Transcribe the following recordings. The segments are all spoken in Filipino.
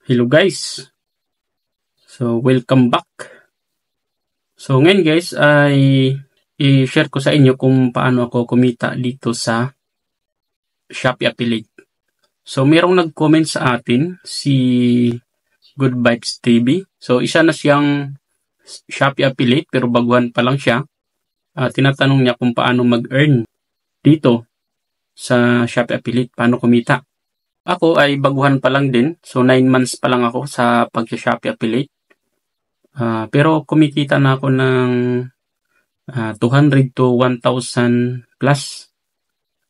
Hello guys! So welcome back. So ngayon guys ay i-share ko sa inyo kung paano ako kumita dito sa Shopee Affiliate. So merong nag-comment sa atin si Good Vibes TV. So isa na siyang Shopee Affiliate pero baguhan pa lang siya. Tinatanong niya kung paano mag-earn dito sa Shopee Affiliate, paano kumita. Ako ay baguhan pa lang din. So 9 months pa lang ako sa pag-Shopee Affiliate. Pero kumikita na ako ng 200 to 1,000 plus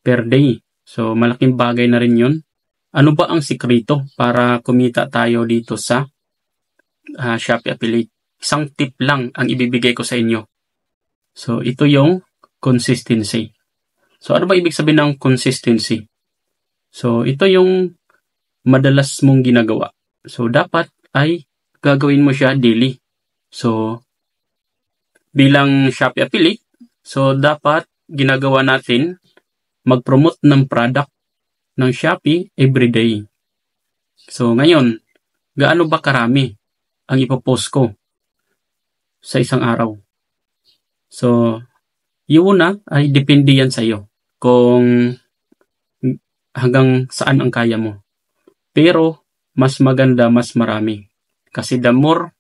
per day. So malaking bagay na rin yun. Ano ba ang sikreto para kumita tayo dito sa Shopee Affiliate? Isang tip lang ang ibibigay ko sa inyo. So ito yung consistency. So ano ba ibig sabihin ng consistency? So ito yung madalas mong ginagawa. So dapat ay gagawin mo siya daily. So bilang Shopee Affiliate, so dapat ginagawa natin mag-promote ng product ng Shopee everyday. So ngayon, gaano ba karami ang ipopost ko sa isang araw? So yun na ay depende yan sa iyo kung hanggang saan ang kaya mo. Pero mas maganda, mas marami. Kasi the more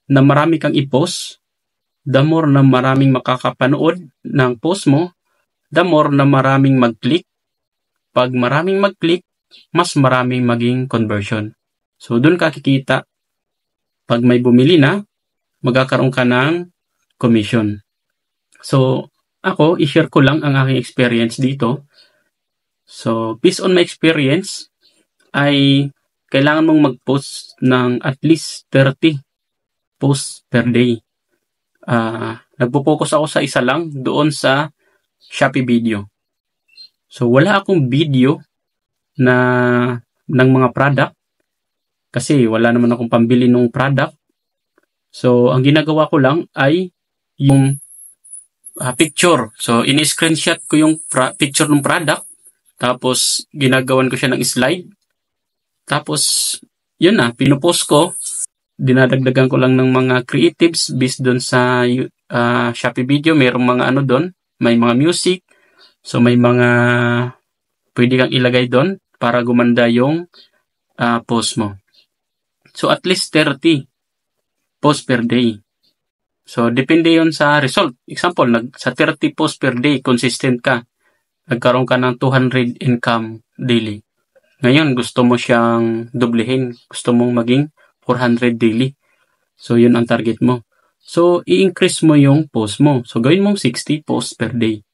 na marami kang i-post, the more na maraming makakapanood ng post mo, the more na maraming mag-click. Pag maraming mag-click, mas maraming maging conversion. So doon ka kikita. Pag may bumili na, magkakaroon ka ng commission. So ako, i-share ko lang ang aking experience dito. So based on my experience, ay kailangan mong mag-post ng at least 30 posts per day. Nagpo-focus ako sa isa lang doon sa Shopee video. So wala akong video na ng mga product kasi wala naman akong pambili ng product. So ang ginagawa ko lang ay yung picture. So ini-screenshot ko yung picture ng product, tapos ginagawan ko siya ng slide. Tapos yun na, pinupost ko. Dinadagdagan ko lang ng mga creatives based doon sa Shopee video. Mayroong mga ano doon, may mga music. So may mga pwede kang ilagay doon para gumanda yung post mo. So at least 30 posts per day. So depende yun sa result. Example, sa 30 posts per day, consistent ka. Nagkaroon ka ng 200 income daily. Ngayon, gusto mo siyang doblehin. Gusto mong maging 400 daily. So, yun ang target mo. So, i-increase mo yung post mo. So, gawin mong 60 posts per day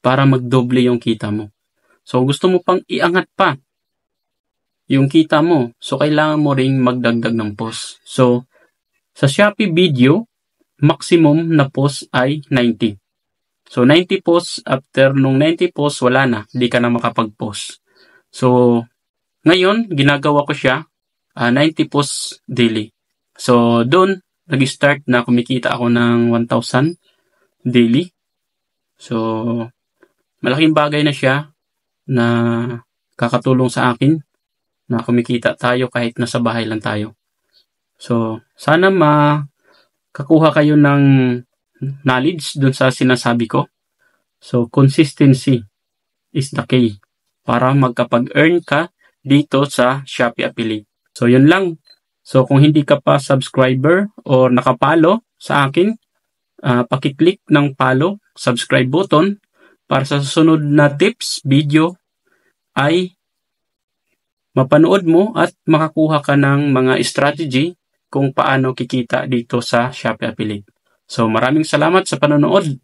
para magdoble yung kita mo. So, gusto mo pang iangat pa yung kita mo. So, kailangan mo ring magdagdag ng post. So, sa Shopee video, maximum na post ay 90. So, 90 posts, after nung 90 posts, wala na. Di ka na makapag-post. So, ngayon, ginagawa ko siya 90 posts daily. So, doon, nag-start na kumikita ako ng 1,000 daily. So, malaking bagay na siya na kakatulong sa akin na kumikita tayo kahit nasa bahay lang tayo. So, sana makakuha kayo ng knowledge doon sa sinasabi ko. So, consistency is the key para magkapag-earn ka dito sa Shopee Affiliate. So, yun lang. So, kung hindi ka pa subscriber or nakapalo sa akin, pakiclick ng follow, subscribe button para sa susunod na tips, video ay mapanood mo at makakuha ka ng mga strategy kung paano kikita dito sa Shopee Affiliate. So, maraming salamat sa panonood.